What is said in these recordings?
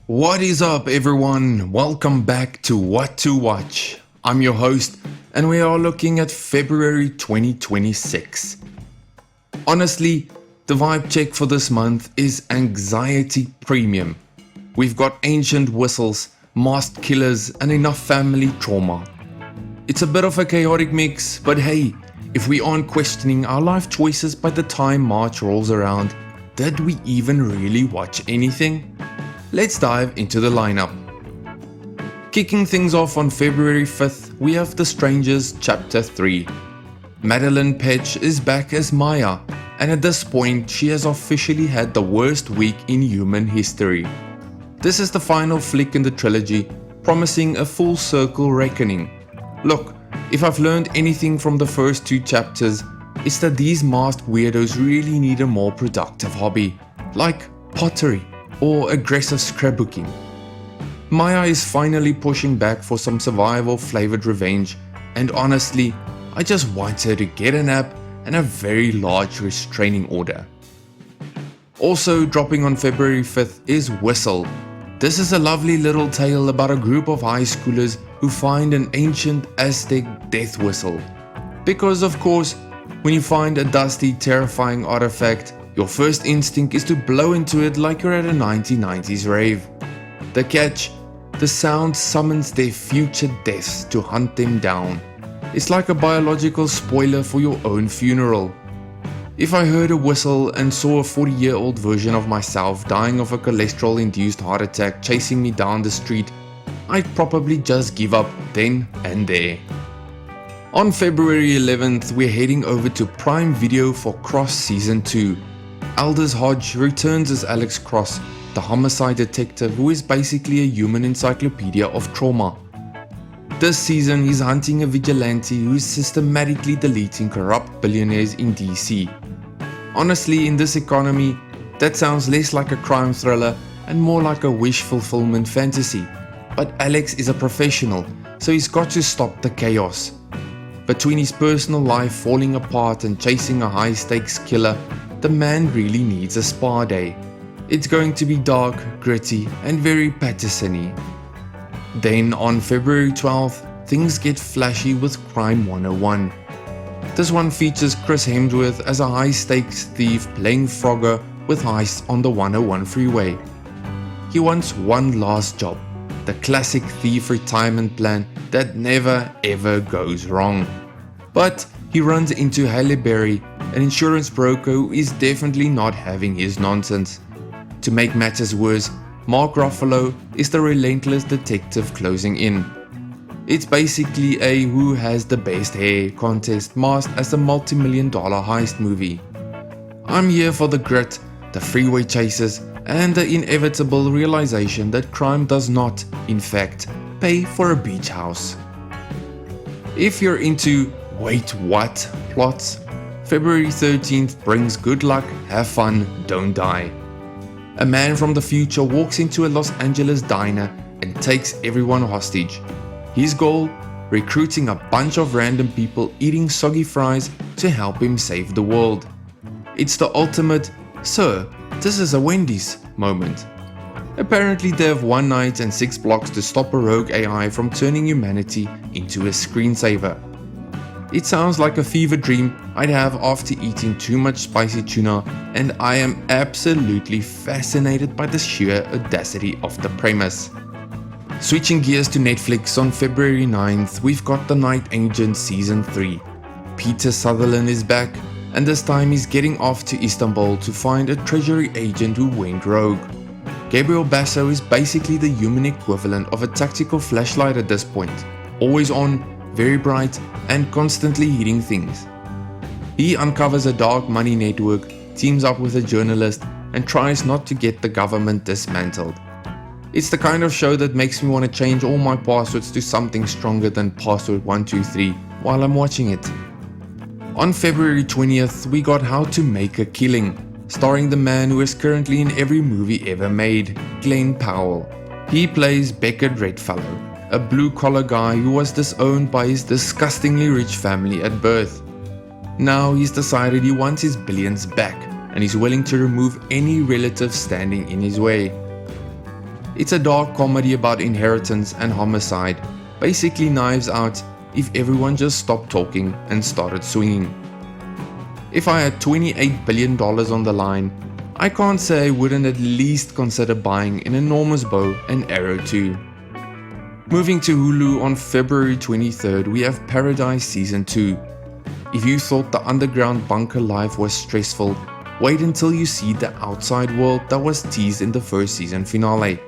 What is up, everyone? Welcome back to What to Watch. I'm your host, and we are looking at February 2026. Honestly, the vibe check for this month is anxiety premium. We've got ancient whistles, masked killers, and enough family trauma. It's a bit of a chaotic mix, but hey, if we aren't questioning our life choices by the time March rolls around, did we even really watch anything? Let's dive into the lineup. Kicking things off on February 5th, we have The Strangers Chapter 3. Madeline Petch is back as Maya, and at this point she has officially had the worst week in human history. This is the final flick in the trilogy, promising a full circle reckoning. Look, if I've learned anything from the first two chapters, it's that these masked weirdos really need a more productive hobby, like pottery or aggressive scrapbooking. Maya is finally pushing back for some survival-flavored revenge, and honestly, I just want her to get a nap and a very large restraining order. Also dropping on February 5th is Whistle. This is a lovely little tale about a group of high schoolers who find an ancient Aztec death whistle. Because of course, when you find a dusty, terrifying artifact, your first instinct is to blow into it like you're at a 1990s rave. The catch? The sound summons their future deaths to hunt them down. It's like a biological spoiler for your own funeral. If I heard a whistle and saw a 40-year-old version of myself dying of a cholesterol-induced heart attack chasing me down the street, I'd probably just give up then and there. On February 11th, we're heading over to Prime Video for Cross Season 2. Aldous Hodge returns as Alex Cross, the homicide detective who is basically a human encyclopedia of trauma. This season he's hunting a vigilante who is systematically deleting corrupt billionaires in DC. Honestly, in this economy, that sounds less like a crime thriller and more like a wish fulfillment fantasy. But Alex is a professional, so he's got to stop the chaos. Between his personal life falling apart and chasing a high-stakes killer, the man really needs a spa day. It's going to be dark, gritty, and very Patterson-y. Then on February 12th, things get flashy with Crime 101. This one features Chris Hemsworth as a high-stakes thief playing Frogger with heists on the 101 freeway. He wants one last job, the classic thief retirement plan that never ever goes wrong. But he runs into Halle Berry, an insurance broker who is definitely not having his nonsense. To make matters worse, Mark Ruffalo is the relentless detective closing in. It's basically a who has the best hair contest masked as a multi-million-dollar heist movie. I'm here for the grit, the freeway chases, and the inevitable realization that crime does not, in fact, pay for a beach house. If you're into wait what plots, February 13th brings good luck, have fun, don't die. A man from the future walks into a Los Angeles diner and takes everyone hostage. His goal? Recruiting a bunch of random people eating soggy fries to help him save the world. It's the ultimate, "Sir, this is a Wendy's" moment. Apparently they have one night and 6 blocks to stop a rogue AI from turning humanity into a screensaver. It sounds like a fever dream I'd have after eating too much spicy tuna, and I am absolutely fascinated by the sheer audacity of the premise. Switching gears to Netflix, on February 9th, we've got The Night Agent Season 3. Peter Sutherland is back, and this time he's getting off to Istanbul to find a treasury agent who went rogue. Gabriel Basso is basically the human equivalent of a tactical flashlight at this point, always on, very bright, and constantly hitting things. He uncovers a dark money network, teams up with a journalist, and tries not to get the government dismantled. It's the kind of show that makes me want to change all my passwords to something stronger than password 123 while I'm watching it. On February 20th, we got How to Make a Killing, starring the man who is currently in every movie ever made, Glen Powell. He plays Beckett Redfellow, a blue-collar guy who was disowned by his disgustingly rich family at birth. Now he's decided he wants his billions back, and he's willing to remove any relative standing in his way. It's a dark comedy about inheritance and homicide, basically Knives Out if everyone just stopped talking and started swinging. If I had $28 billion on the line, I can't say I wouldn't at least consider buying an enormous bow and arrow too. Moving to Hulu on February 23rd, we have Paradise Season 2. If you thought the underground bunker life was stressful, wait until you see the outside world that was teased in the first season finale.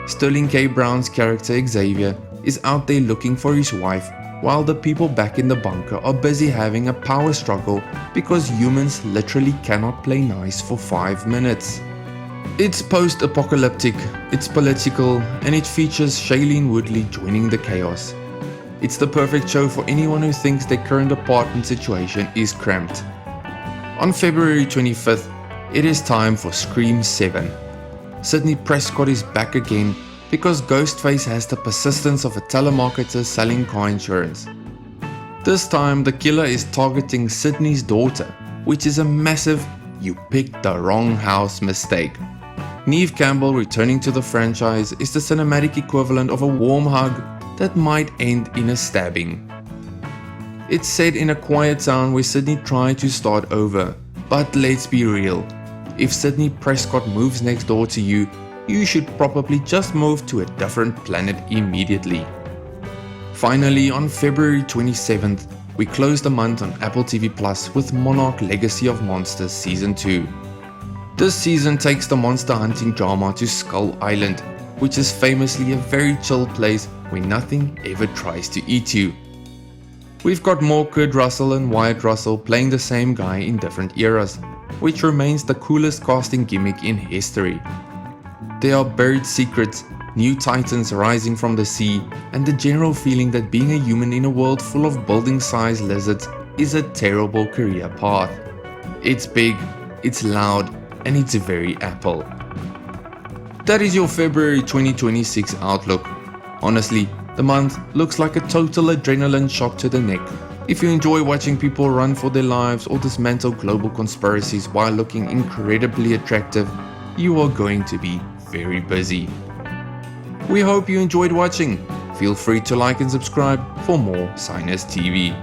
Sterling K. Brown's character Xavier is out there looking for his wife, while the people back in the bunker are busy having a power struggle because humans literally cannot play nice for 5 minutes. It's post-apocalyptic, it's political, and it features Shailene Woodley joining the chaos. It's the perfect show for anyone who thinks their current apartment situation is cramped. On February 25th, it is time for Scream 7. Sidney Prescott is back again because Ghostface has the persistence of a telemarketer selling car insurance. This time the killer is targeting Sidney's daughter, which is a massive "you picked the wrong house" mistake. Neve Campbell returning to the franchise is the cinematic equivalent of a warm hug that might end in a stabbing. It's set in a quiet town where Sidney tried to start over, but let's be real, if Sidney Prescott moves next door to you, you should probably just move to a different planet immediately. Finally, on February 27th, we close the month on Apple TV Plus with Monarch Legacy of Monsters Season 2. This season takes the monster hunting drama to Skull Island, which is famously a very chill place where nothing ever tries to eat you. We've got more Kurt Russell and Wyatt Russell playing the same guy in different eras, which remains the coolest casting gimmick in history. There are buried secrets, new titans rising from the sea, and the general feeling that being a human in a world full of building-sized lizards is a terrible career path. It's big, it's loud, and it's very Apple. That is your February 2026 outlook. Honestly, the month looks like a total adrenaline shot to the neck. If you enjoy watching people run for their lives or dismantle global conspiracies while looking incredibly attractive, you are going to be very busy. We hope you enjoyed watching. Feel free to like and subscribe for more CINERS TV.